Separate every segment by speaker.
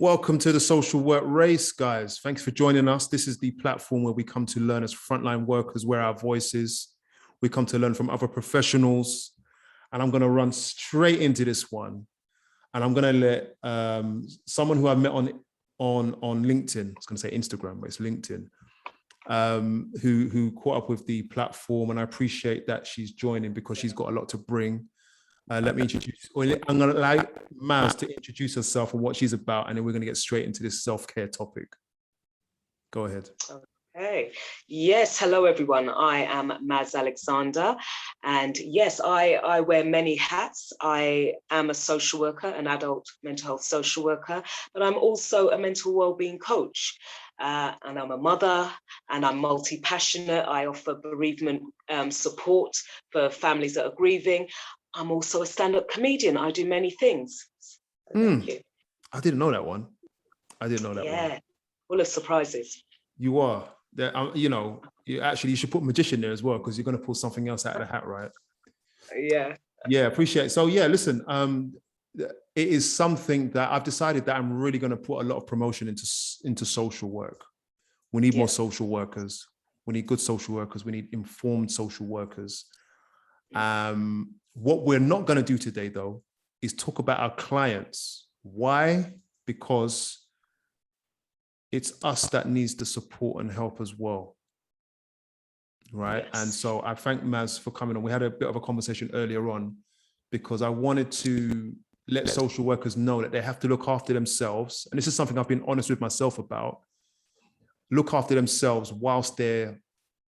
Speaker 1: Welcome to the Social Work Race, guys. Thanks for joining us. This is the platform where we come to learn as frontline workers, where our voices. We come to learn from other professionals. And I'm going to run straight into this one. And I'm going to let someone who I met on LinkedIn, I was going to say Instagram, but it's LinkedIn, who caught up with the platform. And I appreciate that she's joining because she's got a lot to bring. Let me introduce, I'm going to allow Maz to introduce herself and what she's about, and then we're going to get straight into this self-care topic. Go ahead.
Speaker 2: Okay. Yes. Hello, everyone. I am Maz Alexander. And yes, I wear many hats. I am a social worker, an adult mental health social worker, but I'm also a mental wellbeing coach. And I'm a mother, and I'm multi-passionate. I offer bereavement support for families that are grieving. I'm also a stand-up comedian. I do many things. Thank you.
Speaker 1: I didn't know that one. I didn't know that one.
Speaker 2: Yeah, full of surprises.
Speaker 1: You are. You should put magician there as well, because you're going to pull something else out of the hat, right?
Speaker 2: Yeah.
Speaker 1: Yeah, appreciate it. So yeah, listen, it is something that I've decided that I'm really going to put a lot of promotion into social work. We need more social workers. We need good social workers. We need informed social workers. What we're not going to do today, though, is talk about our clients. Why? Because it's us that needs the support and help as well. Right. Yes. And so I thank Maz for coming on. We had a bit of a conversation earlier on because I wanted to let social workers know that they have to look after themselves. And this is something I've been honest with myself about. Look after themselves whilst they're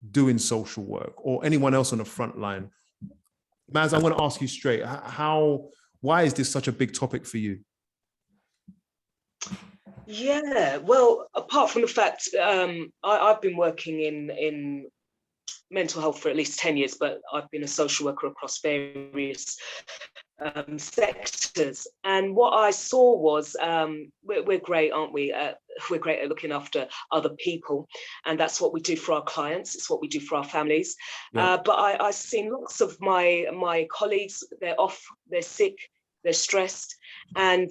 Speaker 1: doing social work, or anyone else on the front line. Maz, I want to ask you straight, why is this such a big topic for you?
Speaker 2: Yeah, well, apart from the fact I've been working in mental health for at least 10 years, but I've been a social worker across various sectors. And what I saw was, we're great, aren't we? We're great at looking after other people. And that's what we do for our clients. It's what we do for our families. Yeah. But I've seen lots of my colleagues, they're off, they're sick, they're stressed. And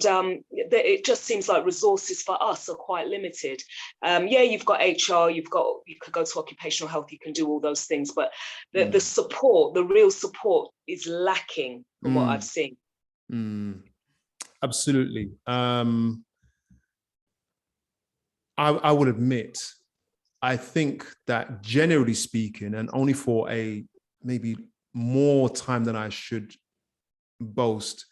Speaker 2: it just seems like resources for us are quite limited. Yeah, you've got HR, you could go to occupational health, you can do all those things, but the support, the real support is lacking from what I've seen.
Speaker 1: Absolutely. I would admit, I think that generally speaking, and only for maybe more time than I should boast,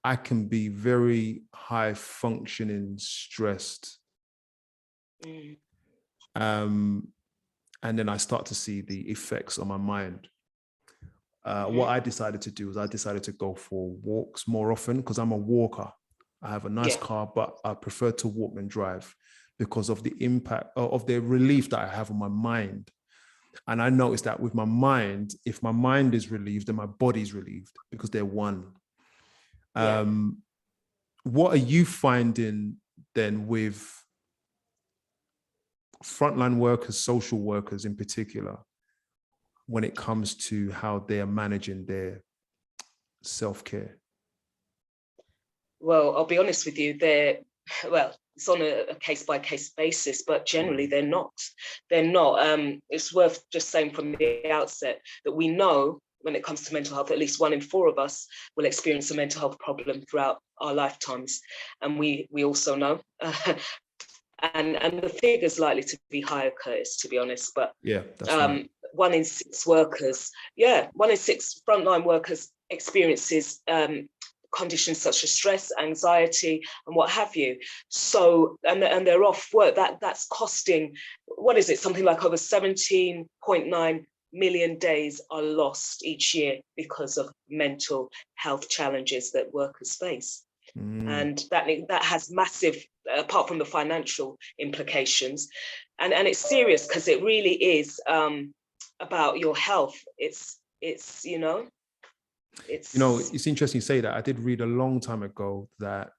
Speaker 1: I can be very high functioning, stressed. And then I start to see the effects on my mind. What I decided to do was I decided to go for walks more often, because I'm a walker. I have a nice car, but I prefer to walk than drive because of the impact of the relief that I have on my mind. And I noticed that with my mind, if my mind is relieved, then my body's relieved, because they're one. What are you finding then with frontline workers, social workers in particular, when it comes to how they are managing their self-care?
Speaker 2: Well, I'll be honest with you, it's on a case-by-case basis, but generally they're not. It's worth just saying from the outset that we know when it comes to mental health, at least 1 in 4 of us will experience a mental health problem throughout our lifetimes. And we also know, and the figure's likely to be higher, Curtis, to be honest, but
Speaker 1: yeah, that's right.
Speaker 2: 1 in 6 workers, 1 in 6 frontline workers experiences conditions such as stress, anxiety, and what have you. So, and they're off work. That's costing, what is it? Something like over 17.9 million days are lost each year because of mental health challenges that workers face. And that has massive, apart from the financial implications, and it's serious, because it really is about your health. It's it's
Speaker 1: interesting you say that. I did read a long time ago that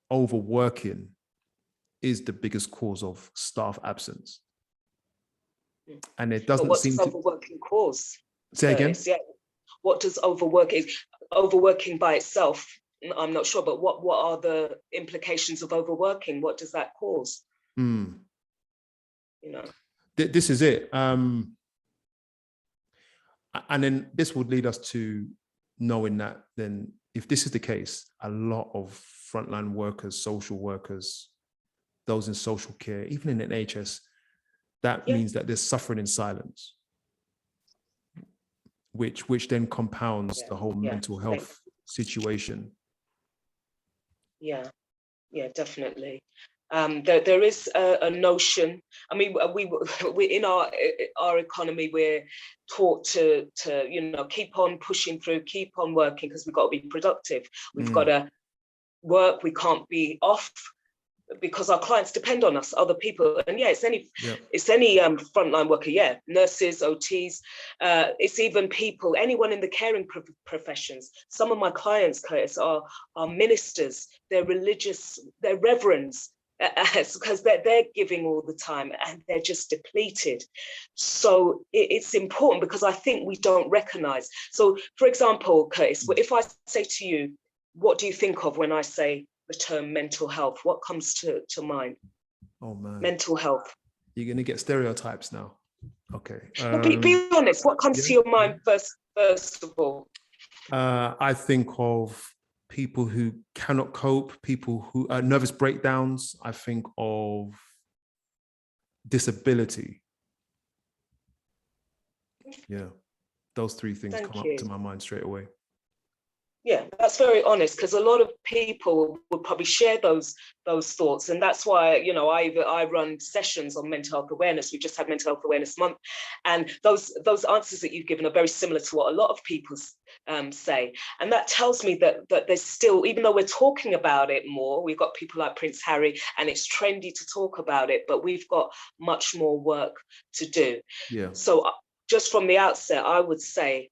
Speaker 1: overworking is the biggest cause of staff absence. And it doesn't seem to...
Speaker 2: What does overworking cause?
Speaker 1: Say again?
Speaker 2: Yeah. What does overworking by itself I'm not sure, but what are the implications of overworking? What does that cause?
Speaker 1: Mm.
Speaker 2: You know,
Speaker 1: This is it. And then this would lead us to knowing that then if this is the case, a lot of frontline workers, social workers, those in social care, even in the NHS, that means that there's suffering in silence, which then compounds the whole mental health situation.
Speaker 2: Yeah, definitely. There is a notion. I mean, we in our economy, we're taught to keep on pushing through, keep on working, because we've got to be productive. We've got to work. We can't be off, because our clients depend on us, other people. And it's any frontline worker, nurses, OTs, it's even people, anyone in the caring professions. Some of my clients, Curtis, are ministers, they're religious, they're reverends, because they're giving all the time and they're just depleted. So it's important, because I think we don't recognize. So for example, Curtis, if I say to you, what do you think of when I say the term mental health? What comes to mind?
Speaker 1: Oh man,
Speaker 2: mental health.
Speaker 1: You're going to get stereotypes now. Okay.
Speaker 2: Be honest. What comes to your mind first of all?
Speaker 1: I think of people who cannot cope, people who are nervous breakdowns. I think of disability. Yeah, those three things come up to my mind straight away.
Speaker 2: Yeah, that's very honest, because a lot of people would probably share those thoughts, and that's why I run sessions on mental health awareness. We just had Mental Health Awareness Month, and those answers that you've given are very similar to what a lot of people say, and that tells me that there's still, even though we're talking about it more, we've got people like Prince Harry, and it's trendy to talk about it, but we've got much more work to do.
Speaker 1: Yeah.
Speaker 2: So just from the outset, I would say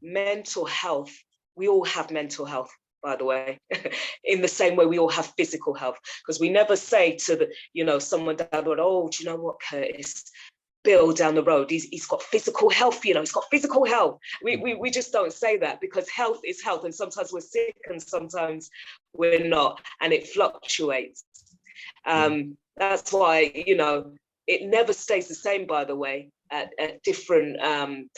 Speaker 2: mental health. We all have mental health, by the way, in the same way we all have physical health, because we never say to someone down the road, oh, do you know what, Curtis? Bill down the road, he's got physical health, he's got physical health. We just don't say that, because health is health, and sometimes we're sick and sometimes we're not, and it fluctuates. That's why, it never stays the same, by the way. At different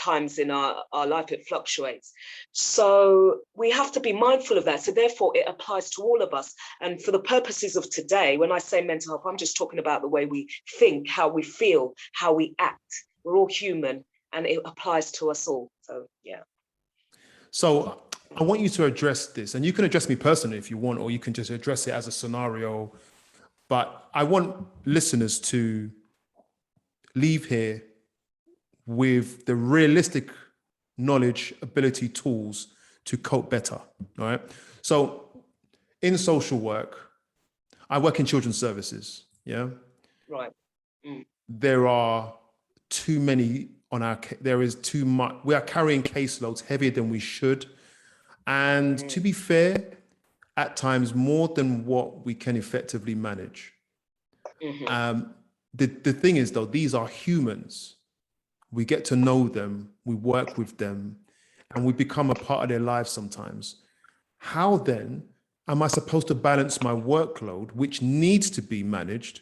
Speaker 2: times in our life, it fluctuates. So we have to be mindful of that. So therefore, it applies to all of us. And for the purposes of today, when I say mental health, I'm just talking about the way we think, how we feel, how we act. We're all human, and it applies to us all. So, yeah.
Speaker 1: So I want you to address this, and you can address me personally if you want, or you can just address it as a scenario. But I want listeners to leave here with the realistic knowledge, ability, tools to cope better. All right. So in social work, I work in children's services. Yeah.
Speaker 2: Right.
Speaker 1: There are too many there is too much. We are carrying caseloads heavier than we should. And to be fair, at times more than what we can effectively manage. The thing is though, these are humans. We get to know them, we work with them, and we become a part of their lives sometimes. How then am I supposed to balance my workload, which needs to be managed,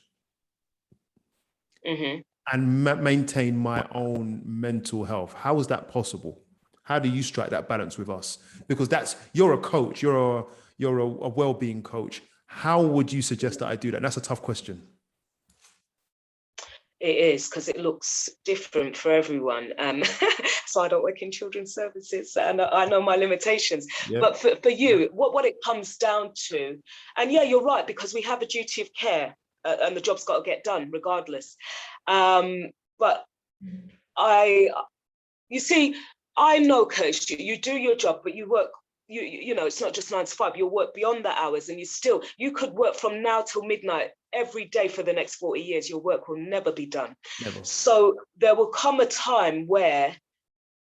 Speaker 1: and maintain my own mental health? How is that possible? How do you strike that balance with us? Because you're a coach, you're a well-being coach. How would you suggest that I do that? And that's a tough question.
Speaker 2: It is, because it looks different for everyone. So I don't work in children's services, and I know my limitations. Yep. But for you, what it comes down to, and yeah, you're right, because we have a duty of care, and the job's got to get done regardless. But you see, I know, Coach, you do your job, but you work. It's not just 9 to 5. You'll work beyond the hours, and you could work from now till midnight every day for the next 40 years. Your work will never be done. Never. So there will come a time where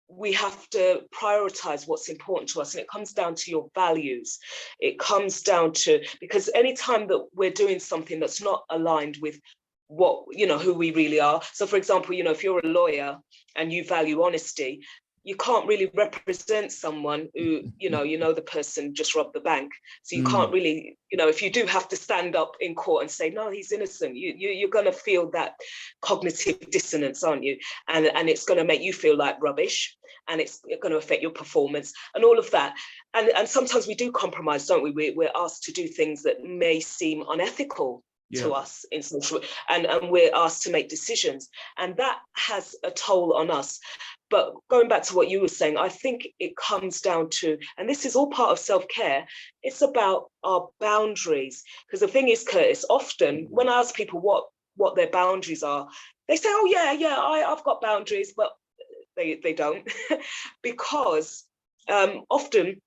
Speaker 2: we have to prioritize what's important to us, and it comes down to your values. It comes down to, because anytime that we're doing something that's not aligned with what who we really are. So for example, if you're a lawyer and you value honesty, you can't really represent someone who, you know the person just robbed the bank. So you can't really, if you do have to stand up in court and say, no, he's innocent, you're going to feel that cognitive dissonance, aren't you? And it's going to make you feel like rubbish, and it's going to affect your performance and all of that. And sometimes we do compromise, don't we? We're asked to do things that may seem unethical to us in social, and we're asked to make decisions, and that has a toll on us. But going back to what you were saying, I think it comes down to, and this is all part of self-care, it's about our boundaries. Because the thing is, Curtis, often when I ask people what their boundaries are, they say, oh yeah, I've got boundaries, but they don't. Because often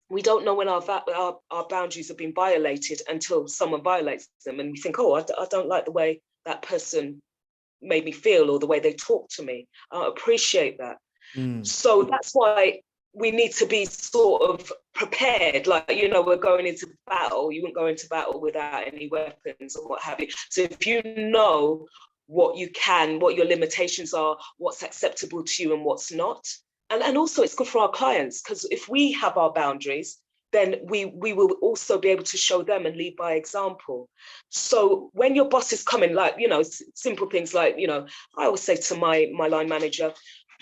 Speaker 2: we don't know when our boundaries have been violated until someone violates them, and we think, oh, I don't like the way that person made me feel, or the way they talk to me. I appreciate that. So that's why we need to be sort of prepared. Like, we're going into battle. You wouldn't go into battle without any weapons or what have you. So if you know what you can, what your limitations are, what's acceptable to you and what's not. And also it's good for our clients, because if we have our boundaries, then we will also be able to show them and lead by example. So when your boss is coming, like, simple things like, I always say to my line manager,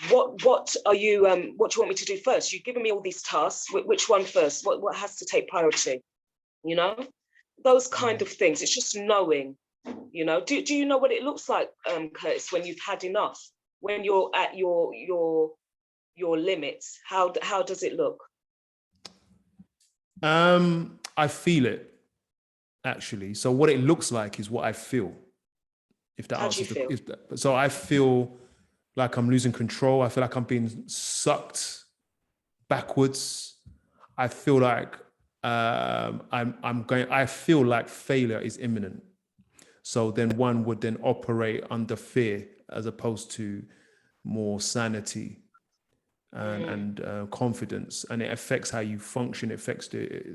Speaker 2: what are you, what do you want me to do first? You've given me all these tasks, which one first? What has to take priority? Those kind of things. It's just knowing, do you know what it looks like, Curtis, when you've had enough, when you're at your limits? How does it look?
Speaker 1: I feel it, actually. So what it looks like is what I feel. If that answers the question. So I feel like I'm losing control. I feel like I'm being sucked backwards. I feel like I feel like failure is imminent. So then one would then operate under fear as opposed to more sanity and confidence, and it affects how you function. It affects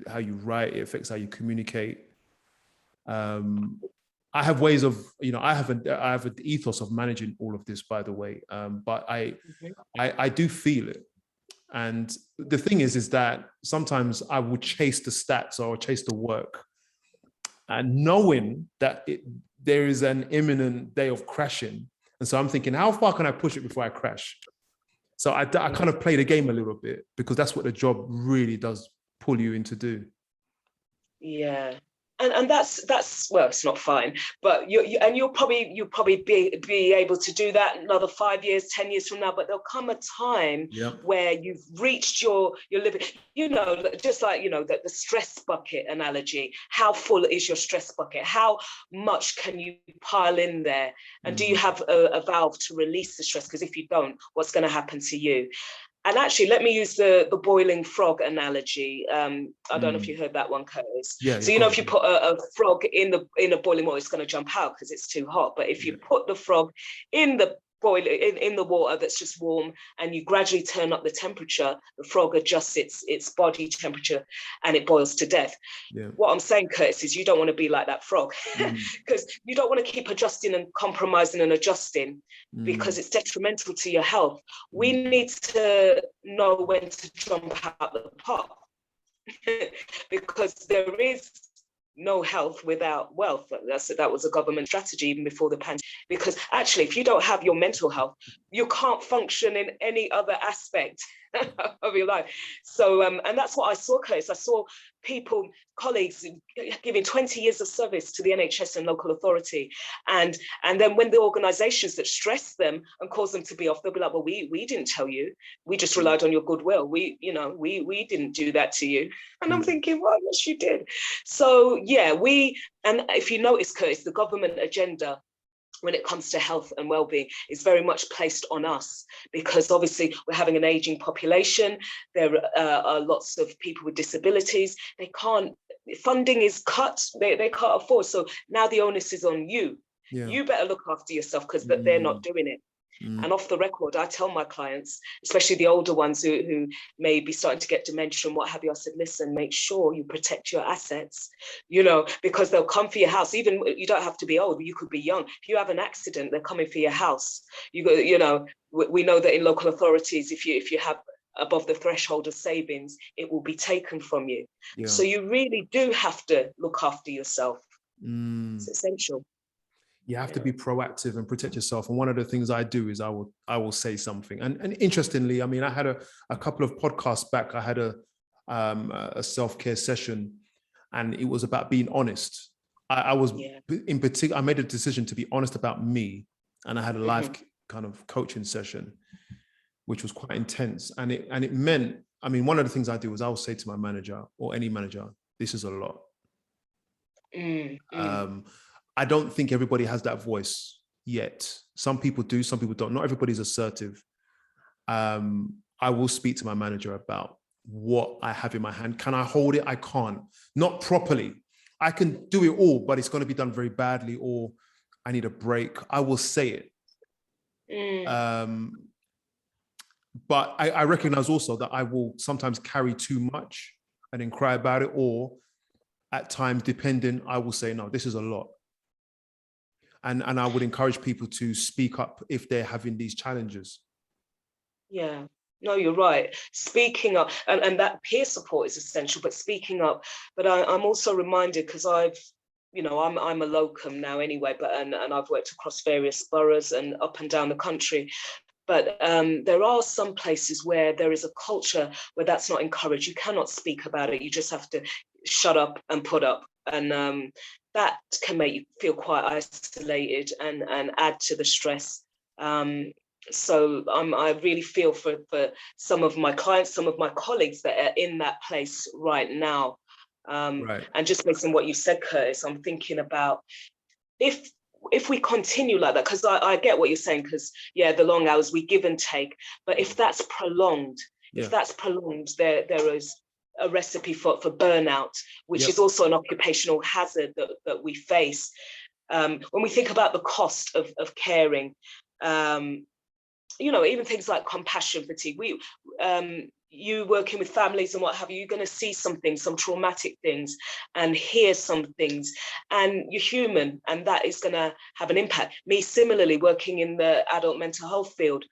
Speaker 1: how you write. It affects how you communicate. I have ways of, I have an ethos of managing all of this, by the way. But I do feel it. And the thing is that sometimes I will chase the stats or chase the work, and knowing that there is an imminent day of crashing. And so I'm thinking, how far can I push it before I crash? So I kind of play the game a little bit, because that's what the job really does pull you into do.
Speaker 2: Yeah. And that's well, it's not fine, but you'll probably be able to do that another 5 years, 10 years from now. But there'll come a time where you've reached your living, just like, the stress bucket analogy. How full is your stress bucket? How much can you pile in there? And do you have a valve to release the stress? Because if you don't, what's going to happen to you? And actually, let me use the boiling frog analogy. I don't know if you heard that one, Curtis.
Speaker 1: Yeah.
Speaker 2: So, if you put a frog in a boiling water, it's going to jump out because it's too hot. But if you put the frog in the in the water that's just warm, and you gradually turn up the temperature, the frog adjusts its body temperature and it boils to death. What I'm saying, Curtis, is you don't want to be like that frog, because you don't want to keep adjusting and compromising and adjusting, because it's detrimental to your health. We need to know when to jump out the pot, because there is no health without wealth. That was a government strategy even before the pandemic. Because actually, if you don't have your mental health, you can't function in any other aspect of your life. So, and that's what I saw, Curtis. I saw people, colleagues, giving 20 years of service to the NHS and local authority. And then when the organisations that stress them and cause them to be off, they'll be like, well, we didn't tell you. We just relied on your goodwill. We didn't do that to you. And I'm thinking, well, yes, you did. So, yeah, and if you notice, Curtis, the government agenda when it comes to health and well-being is very much placed on us, because obviously we're having an aging population. There are lots of people with disabilities. Funding is cut. They can't afford. So now the onus is on you. You better look after yourself, because they're not doing it. And off the record, I tell my clients, especially the older ones who may be starting to get dementia and what have you, I said, listen, make sure you protect your assets, because they'll come for your house. Even you don't have to be old, you could be young. If you have an accident, they're coming for your house. We know that in local authorities, if you have above the threshold of savings, it will be taken from you. Yeah. So you really do have to look after yourself. It's essential.
Speaker 1: You have to be proactive and protect yourself. And one of the things I do is I will say something. And interestingly, I mean, I had a couple of podcasts back. I had a self-care session, and it was about being honest. I was in particular, I made a decision to be honest about me, and I had a live kind of coaching session, which was quite intense. And it meant, I mean, one of the things I do is I'll say to my manager or any manager, this is a lot. I don't think everybody has that voice yet. Some people do, some people don't. Not everybody's assertive. I will speak to my manager about what I have in my hand. Can I hold it? I can't. Not properly. I can do it all, but it's going to be done very badly, or I need a break. I will say it. But I recognize also that I will sometimes carry too much and then cry about it, or at times, depending, I will say, no, this is a lot. And I would encourage people to speak up if they're having these challenges.
Speaker 2: Yeah, no, you're right. Speaking up, and that peer support is essential, but speaking up. But I'm also reminded, because I'm a locum now anyway, and I've worked across various boroughs and up and down the country. But there are some places where there is a culture where that's not encouraged. You cannot speak about it. You just have to shut up and put up. And that can make you feel quite isolated and add to the stress. So I really feel for some of my clients, some of my colleagues that are in that place right now. Right. And just based on what you said, Curtis, I'm thinking about if we continue like that, because I get what you're saying, because the long hours, we give and take, but if that's prolonged, there is a recipe for burnout, which is also an occupational hazard that we face. When we think about the cost of caring, even things like compassion fatigue, you working with families and what have you, you're going to see some things, some traumatic things, and hear some things, and you're human, and that is going to have an impact. Me, similarly, working in the adult mental health field,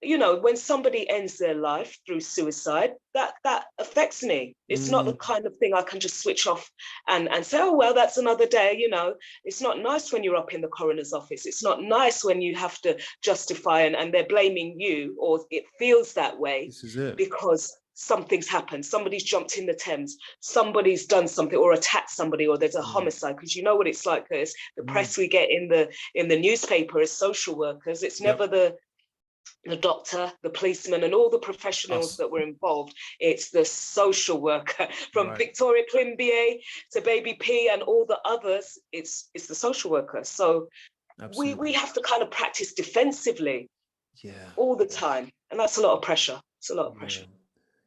Speaker 2: when somebody ends their life through suicide, that affects me. It's not the kind of thing I can just switch off and say, oh, well, that's another day. It's not nice when you're up in the coroner's office. It's not nice when you have to justify and they're blaming you, or it feels that way. This is it. Because something's happened. Somebody's jumped in the Thames. Somebody's done something or attacked somebody, or there's a homicide. Because you know what it's like, Chris. The press we get in the newspaper as social workers, it's never the doctor, the policeman, and all the professionals that were involved. It's the social worker, from Victoria Climbier to Baby P and all the others. It's the social worker. So we have to kind of practice defensively all the time. And that's a lot of pressure. It's a lot of pressure.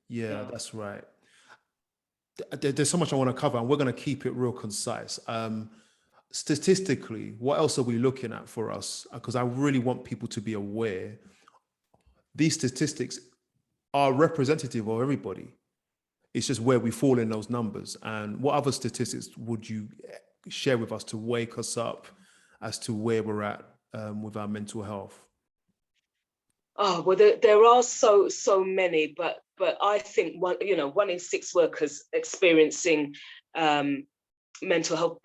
Speaker 1: Yeah, that's right. There's so much I want to cover, and we're going to keep it real concise. Statistically, what else are we looking at for us? Because I really want people to be aware these statistics are representative of everybody. It's just where we fall in those numbers. And what other statistics would you share with us to wake us up as to where we're at with our mental health?
Speaker 2: Oh, well, there are so many, but I think one in 6 workers experiencing mental health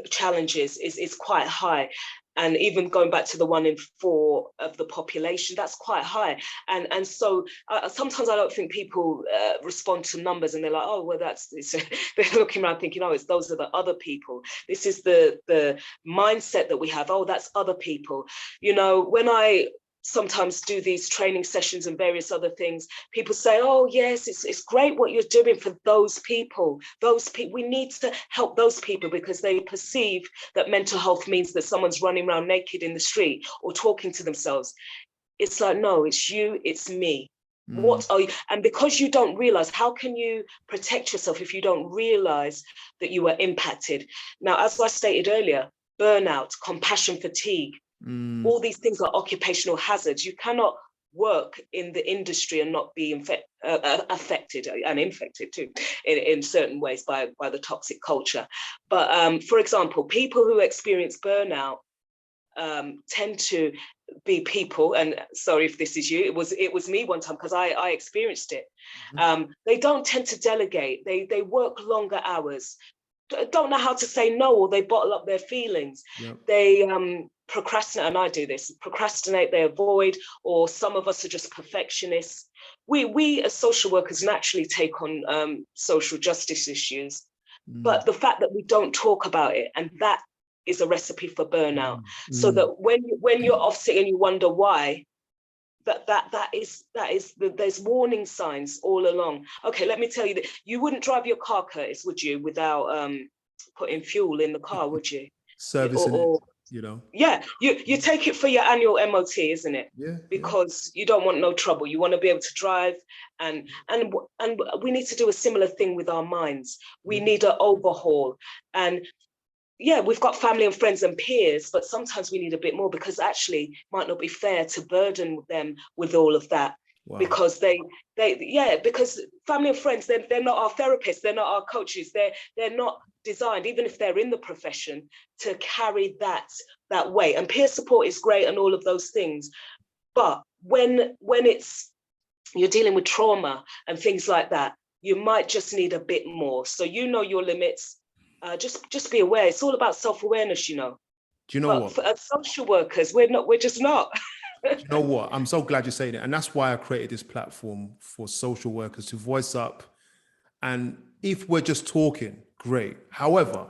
Speaker 2: challenges is quite high. And even going back to the 1 in 4 of the population, that's quite high. And so sometimes I don't think people respond to numbers, and they're like, oh, well, they're looking around thinking, oh, those are the other people. This is the mindset that we have. Oh, that's other people. When I sometimes do these training sessions and various other things, people say, oh yes, it's great what you're doing for those people. We need to help those people, because they perceive that mental health means that someone's running around naked in the street or talking to themselves. It's like, no, it's you, it's me. What are you? And because you don't realize, how can you protect yourself if you don't realize that you are impacted? Now, as I stated earlier, burnout, compassion fatigue, All these things are occupational hazards. You cannot work in the industry and not be affected and infected too in certain ways by the toxic culture. But for example, people who experience burnout tend to be people, and sorry if this is you, it was me one time because I experienced it. They don't tend to delegate. They work longer hours, don't know how to say no, or they bottle up their feelings.
Speaker 1: Yep.
Speaker 2: They procrastinate, and I do this, procrastinate, they avoid, or some of us are just perfectionists. We as social workers naturally take on social justice issues, but the fact that we don't talk about it, and that is a recipe for burnout. So that when you're off sick and you wonder why, there's warning signs all along. Okay, let me tell you that you wouldn't drive your car, Curtis, would you, without putting fuel in the car, would you?
Speaker 1: Servicing it, you know.
Speaker 2: Yeah, you take it for your annual MOT, isn't it?
Speaker 1: Yeah.
Speaker 2: Because you don't want no trouble. You want to be able to drive, and we need to do a similar thing with our minds. We need an overhaul. And yeah, we've got family and friends and peers, but sometimes we need a bit more, because actually it might not be fair to burden them with all of that. Wow. Because because family and friends, they're not our therapists, they're not our coaches, they're not designed, even if they're in the profession, to carry that weight. And peer support is great and all of those things, but when you're dealing with trauma and things like that, you might just need a bit more. So you know your limits. Just be aware. It's all about self-awareness, you know.
Speaker 1: Do you know what?
Speaker 2: As social workers, we're just not.
Speaker 1: Do you know what? I'm so glad you're saying it. And that's why I created this platform for social workers to voice up. And if we're just talking, great. However,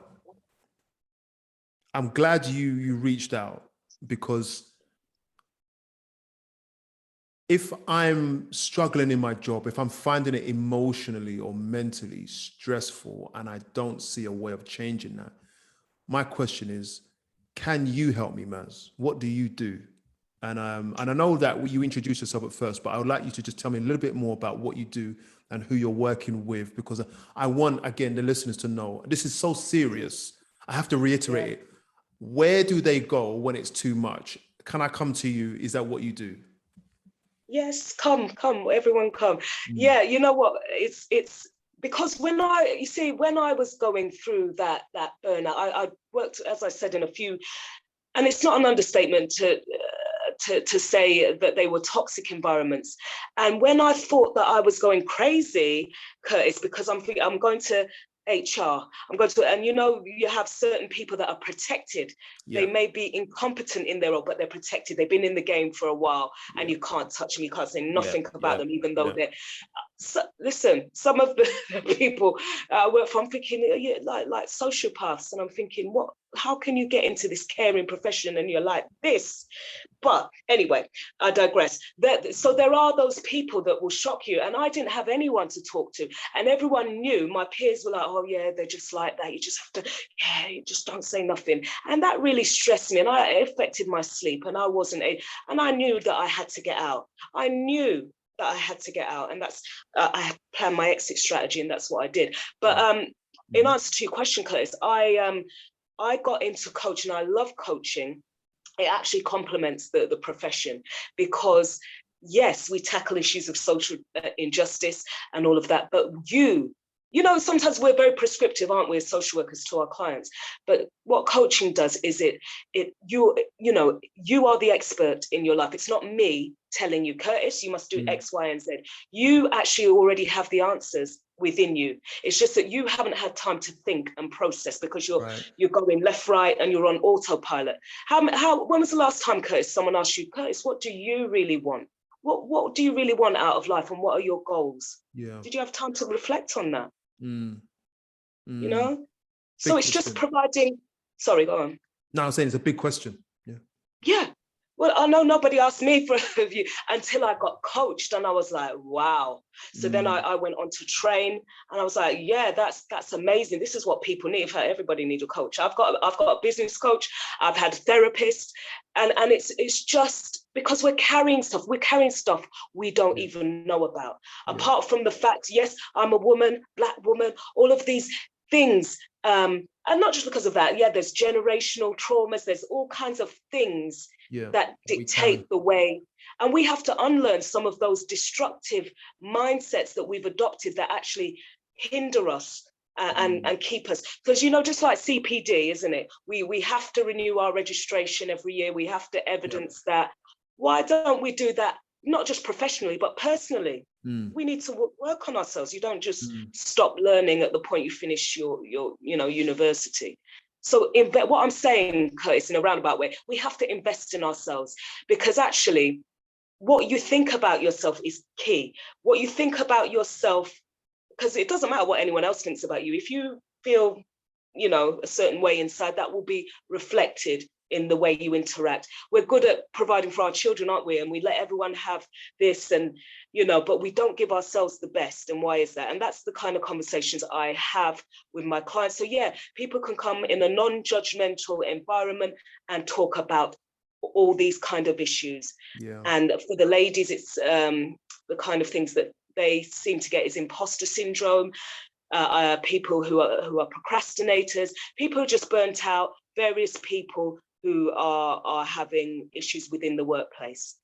Speaker 1: I'm glad you reached out, because if I'm struggling in my job, if I'm finding it emotionally or mentally stressful and I don't see a way of changing that, my question is, can you help me, Maz? What do you do? And I know that you introduced yourself at first, but I would like you to just tell me a little bit more about what you do and who you're working with, because I want, again, the listeners to know, this is so serious. I have to reiterate it. Where do they go when it's too much? Can I come to you? Is that what you do?
Speaker 2: Yes, come, everyone come. Yeah, you know what? It's because when I was going through that burnout, I worked, as I said, in a few, and it's not an understatement to say that they were toxic environments. And when I thought that I was going crazy, Curtis, because I'm going to HR, and you know, you have certain people that are protected. They may be incompetent in their role, but they're protected. They've been in the game for a while, and you can't touch them. You can't say nothing about them, even though they're. So, listen, some of the people I work for, I'm thinking, like sociopaths, and I'm thinking, what? How can you get into this caring profession and you're like this? But anyway, I digress. So there are those people that will shock you, and I didn't have anyone to talk to, and everyone knew. My peers were like, "Oh yeah, they're just like that. You just have to, you just don't say nothing," and that really stressed me, and it affected my sleep. And and I knew that I had to get out. I knew that I had to get out, and that's I had planned my exit strategy, and that's what I did. But in answer to your question, Curtis, I got into coaching. I love coaching. It actually complements the profession, because yes, we tackle issues of social injustice and all of that, but you know, sometimes we're very prescriptive, aren't we, as social workers, to our clients? But what coaching does is you are the expert in your life. It's not me telling you, Curtis, you must do X, Y, and Z. You actually already have the answers within you. It's just that you haven't had time to think and process, because you're going left, right, and you're on autopilot. When was the last time, Curtis, someone asked you, Curtis, what do you really want? What do you really want out of life, and what are your goals? Yeah. Did you have time to reflect on that? You know? So it's just providing. Sorry, go on.
Speaker 1: No, I'm saying it's a big question.
Speaker 2: Yeah. Well, I know nobody asked me for a review until I got coached, and I was like, wow. So then I went on to train, and I was like, yeah, that's amazing. This is what people need. In fact, everybody needs a coach. I've got a business coach. I've had therapists, and it's just because we're carrying stuff we don't even know about. Apart from the fact, yes, I'm a woman, Black woman, all of these things. And not just because of that. Yeah, there's generational traumas. There's all kinds of things that dictate the way. And we have to unlearn some of those destructive mindsets that we've adopted that actually hinder us and keep us. Because, you know, just like CPD, isn't it? We have to renew our registration every year. We have to evidence that. Why don't we do that, not just professionally, but personally? We need to work on ourselves. You don't just stop learning at the point you finish your university. So what I'm saying, Curtis, in a roundabout way, we have to invest in ourselves, because actually what you think about yourself is key. What you think about yourself, because it doesn't matter what anyone else thinks about you. If you feel, you know, a certain way inside, that will be reflected in the way you interact. We're good at providing for our children, aren't we? And we let everyone have this, and, you know, but we don't give ourselves the best. And why is that? And that's the kind of conversations I have with my clients. So yeah, people can come in a non-judgmental environment and talk about all these kind of issues. And for the ladies, it's the kind of things that they seem to get is imposter syndrome, people who are procrastinators, people who are just burnt out, various people who are having issues within the workplace.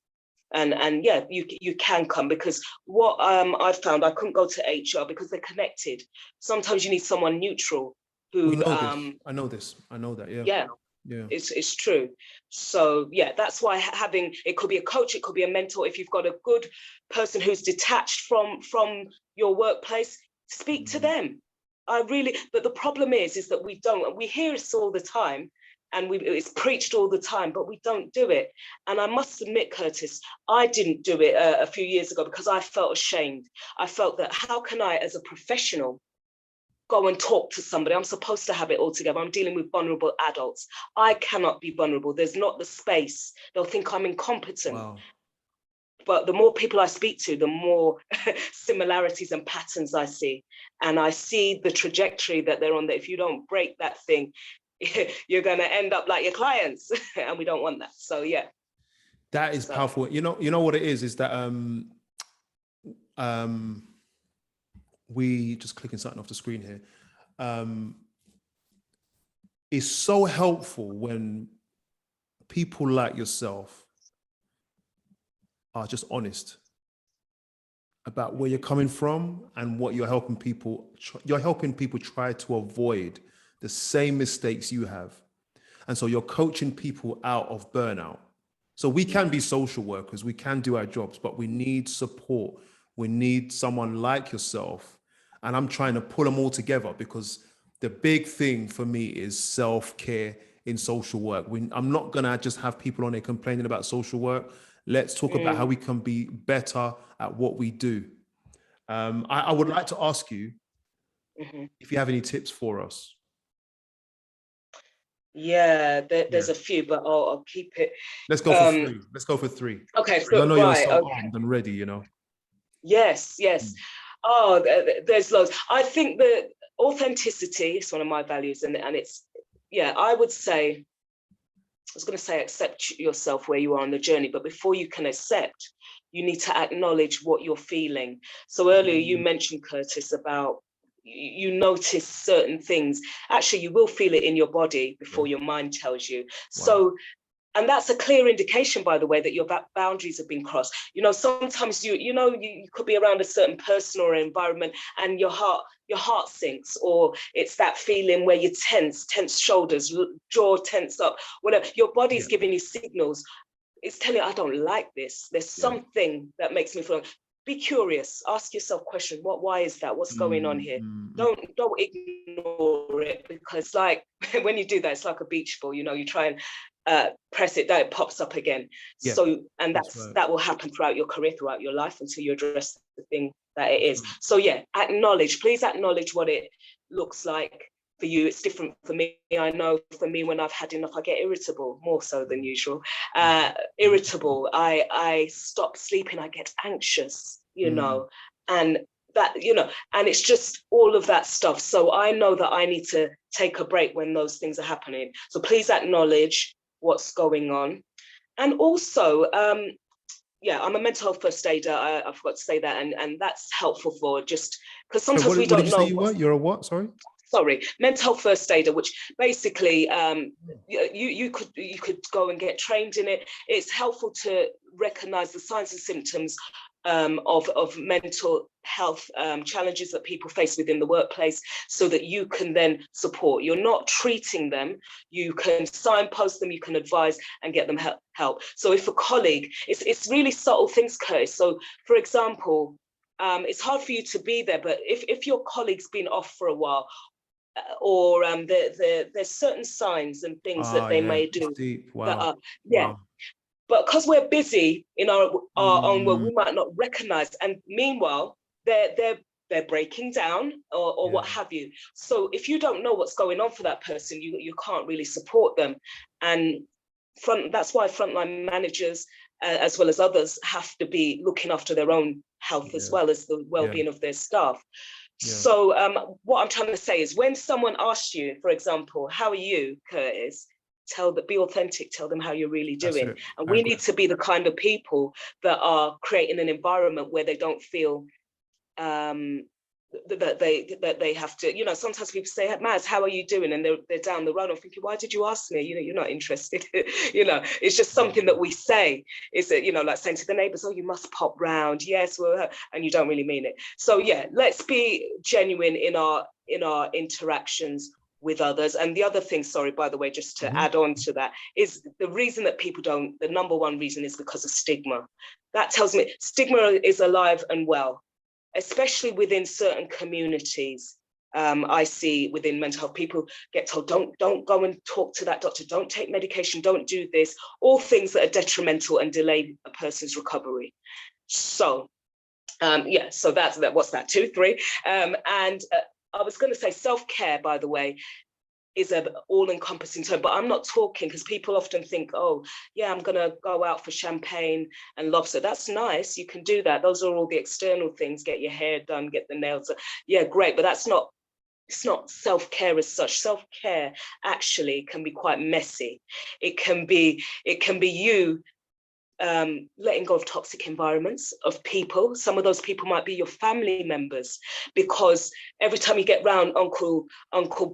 Speaker 2: And yeah, you can come, because what I found, I couldn't go to HR because they're connected. Sometimes you need someone neutral who
Speaker 1: I know that.
Speaker 2: It's true. So yeah, that's why having, it could be a coach, it could be a mentor. If you've got a good person who's detached from your workplace, speak to them. But the problem is that we don't, we hear this all the time, and it's preached all the time, but we don't do it. And I must admit, Curtis, I didn't do it a few years ago because I felt ashamed. I felt that, how can I, as a professional, go and talk to somebody? I'm supposed to have it all together. I'm dealing with vulnerable adults. I cannot be vulnerable. There's not the space. They'll think I'm incompetent. Wow. But the more people I speak to, the more similarities and patterns I see. And I see the trajectory that they're on, that if you don't break that thing, you're going to end up like your clients. And we don't want that. So yeah.
Speaker 1: That is powerful. You know what it is that we just clicking something off the screen here. It's so helpful when people like yourself are just honest about where you're coming from and what you're helping people. You're helping people try to avoid the same mistakes you have. And so you're coaching people out of burnout. So we can be social workers, we can do our jobs, but we need support. We need someone like yourself. And I'm trying to pull them all together, because the big thing for me is self-care in social work. I'm not gonna just have people on there complaining about social work. Let's talk about how we can be better at what we do. I would like to ask you if you have any tips for us.
Speaker 2: Yeah, there's a few, but I'll keep it.
Speaker 1: Let's go for three. Let's go for three.
Speaker 2: Okay,
Speaker 1: I know you're so armed and ready, you know.
Speaker 2: Yes. Oh, there's loads. I think that authenticity is one of my values, and it's, yeah, I was going to say accept yourself where you are on the journey, but before you can accept, you need to acknowledge what you're feeling. So earlier you mentioned, Curtis, about you notice certain things. Actually, you will feel it in your body before your mind tells you. Wow. So, and that's a clear indication, by the way, that your boundaries have been crossed. You know, sometimes you could be around a certain person or environment, and your heart sinks, or it's that feeling where you tense shoulders, jaw tense up, whatever. Your body's giving you signals. It's telling you, I don't like this. There's something that makes me feel. Be curious. Ask yourself questions. Why is that? What's going on here? Don't ignore it, because like when you do that, it's like a beach ball. You know, you try and press it down, it pops up again. Yeah, so, and that will happen throughout your career, throughout your life, until you address the thing that it is. So yeah, please acknowledge what it looks like for you. It's different for me. I know for me, when I've had enough, I get irritable, more so than usual. Irritable, I stop sleeping, I get anxious, you know, and that, you know, and it's just all of that stuff. So I know that I need to take a break when those things are happening. So please acknowledge what's going on. And also, I'm a mental health first aider. I forgot to say that, and that's helpful for just because sometimes we don't know.
Speaker 1: You're a what? Sorry.
Speaker 2: mental health first aider, which basically you could go and get trained in it. It's helpful to recognize the signs and symptoms of mental health challenges that people face within the workplace, so that you can then support. You're not treating them, you can signpost them, you can advise and get them help. So if a colleague, it's really subtle things, Curtis. So for example, it's hard for you to be there, but if your colleague's been off for a while, or there's certain signs and things that they may do that are, but because we're busy in our own world, we might not recognize. And meanwhile, they're breaking down or what have you. So if you don't know what's going on for that person, you can't really support them. And that's why frontline managers, as well as others, have to be looking after their own health as well as the well-being of their staff. So what I'm trying to say is, when someone asks you, for example, how are you, Curtis? Be authentic, tell them how you're really doing. And we need to be the kind of people that are creating an environment where they don't feel that they have to, sometimes people say, Maz, how are you doing? And they're down the road. I'm thinking, why did you ask me? You're not interested. It's just something that we say. Is that, like saying to the neighbors, oh, you must pop round. Yes, well, and you don't really mean it. So yeah, let's be genuine in our interactions with others. And the other thing, sorry, by the way, just to add on to that, is the reason that people don't, the number one reason is because of stigma. That tells me stigma is alive and well, especially within certain communities. I see within mental health, people get told, don't go and talk to that doctor, don't take medication, don't do this, all things that are detrimental and delay a person's recovery. So so that's what's that, 2, 3. And I was going to say self-care, by the way, is an all-encompassing term, but I'm not talking, because people often think, oh, yeah, I'm going to go out for champagne and lobster. That's nice. You can do that. Those are all the external things. Get your hair done, get the nails done. Yeah, great. But it's not self-care as such. Self-care actually can be quite messy. It can be you letting go of toxic environments, of people. Some of those people might be your family members, because every time you get round Uncle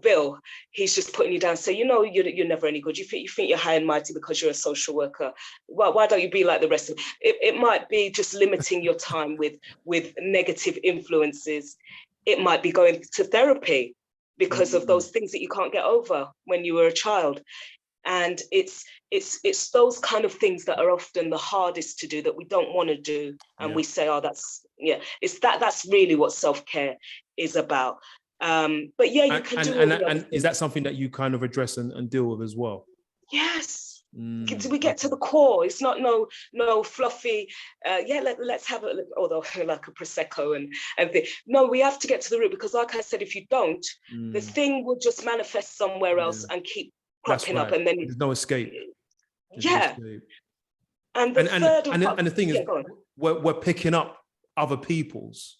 Speaker 2: Bill, he's just putting you down. So you're never any good. You think you're high and mighty because you're a social worker. Well, why don't you be like the rest of them? It might be just limiting your time with negative influences. It might be going to therapy because of those things that you can't get over when you were a child. And it's those kind of things that are often the hardest to do, that we don't want to do, and we say, oh, that's really what self-care is about. But yeah, you can do all the other things.
Speaker 1: Is that something that you kind of address and deal with as well?
Speaker 2: Yes. Do we get to the core? It's not no fluffy. Let's have although like a prosecco and no, we have to get to the root, because like I said, if you don't, the thing will just manifest somewhere else and keep cropping up, and then
Speaker 1: there's no escape.
Speaker 2: And the
Speaker 1: thing is, we're picking up other people's,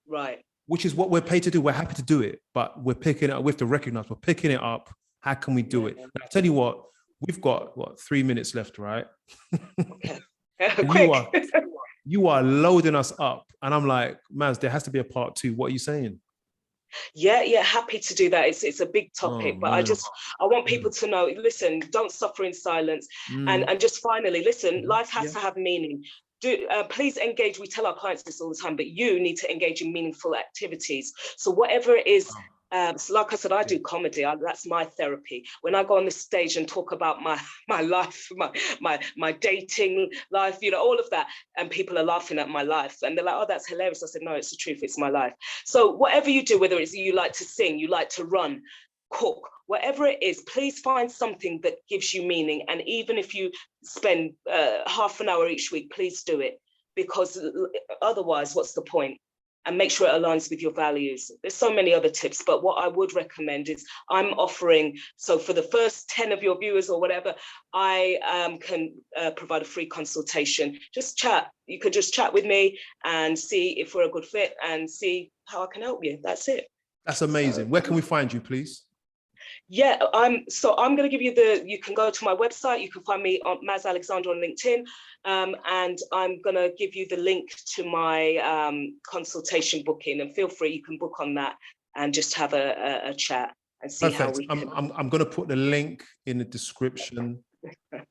Speaker 2: right,
Speaker 1: which is what we're paid to do. We're happy to do it, but we're picking it up. We have to recognize we're picking it up. How can we do it? And I'll tell you what, we've got 3 minutes left, right?
Speaker 2: Quick.
Speaker 1: You are loading us up, and I'm like, Maz, there has to be a part 2. What are you saying?
Speaker 2: Yeah, happy to do that. It's a big topic, but I want people to know, listen, don't suffer in silence. And just finally, listen, life has to have meaning. Please engage. We tell our clients this all the time, but you need to engage in meaningful activities. So whatever it is, so like I said, I do comedy. That's my therapy. When I go on the stage and talk about my life, my dating life, all of that, and people are laughing at my life, and they're like, oh, that's hilarious. I said, no, it's the truth. It's my life. So whatever you do, whether it's you like to sing, you like to run, cook, whatever it is, please find something that gives you meaning. And even if you spend half an hour each week, please do it, because otherwise, what's the point? And make sure it aligns with your values. There's so many other tips, but what I would recommend is I'm offering, so for the first 10 of your viewers or whatever, I can provide a free consultation. Just chat. You could just chat with me and see if we're a good fit and see how I can help you. That's it.
Speaker 1: That's amazing. Where can we find you, please?
Speaker 2: Yeah, I'm going to give you you can go to my website. You can find me on Maz Alexander on LinkedIn. And I'm going to give you the link to my consultation booking, and feel free, you can book on that. and just have a chat and see how we can.
Speaker 1: I'm going to put the link in the description,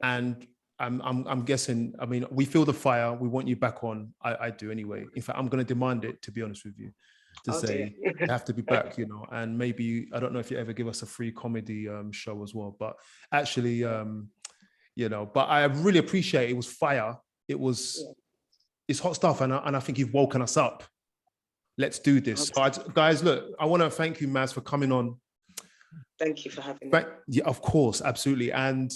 Speaker 1: and I'm guessing, I mean, we feel the fire. We want you back on. I do anyway. In fact, I'm going to demand it, to be honest with you, to say you have to be back, you know, and maybe, I don't know if you ever give us a free comedy show as well, but actually, you know, but I really appreciate it. It was fire. It was, it's hot stuff. And I think you've woken us up. Let's do this. So guys, look, I want to thank you, Maz, for coming on.
Speaker 2: Thank you for having me.
Speaker 1: Yeah, of course, absolutely. And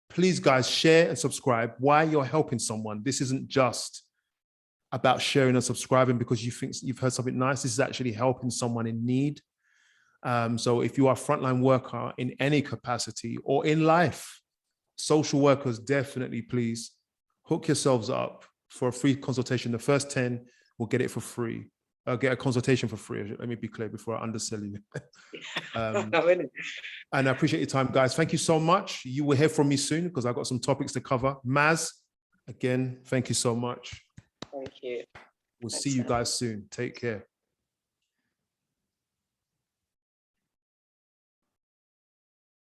Speaker 1: please, guys, share and subscribe while you're helping someone. This isn't just about sharing and subscribing because you think you've heard something nice. This is actually helping someone in need. So if you are a frontline worker in any capacity or in life, social workers, definitely please hook yourselves up for a free consultation. The first 10 will get it for free. Get a consultation for free. Let me be clear before I undersell you. And I appreciate your time, guys. Thank you so much. You will hear from me soon because I've got some topics to cover. Maz, again, thank you so much.
Speaker 2: Thank you.
Speaker 1: We'll see you guys soon. Take care.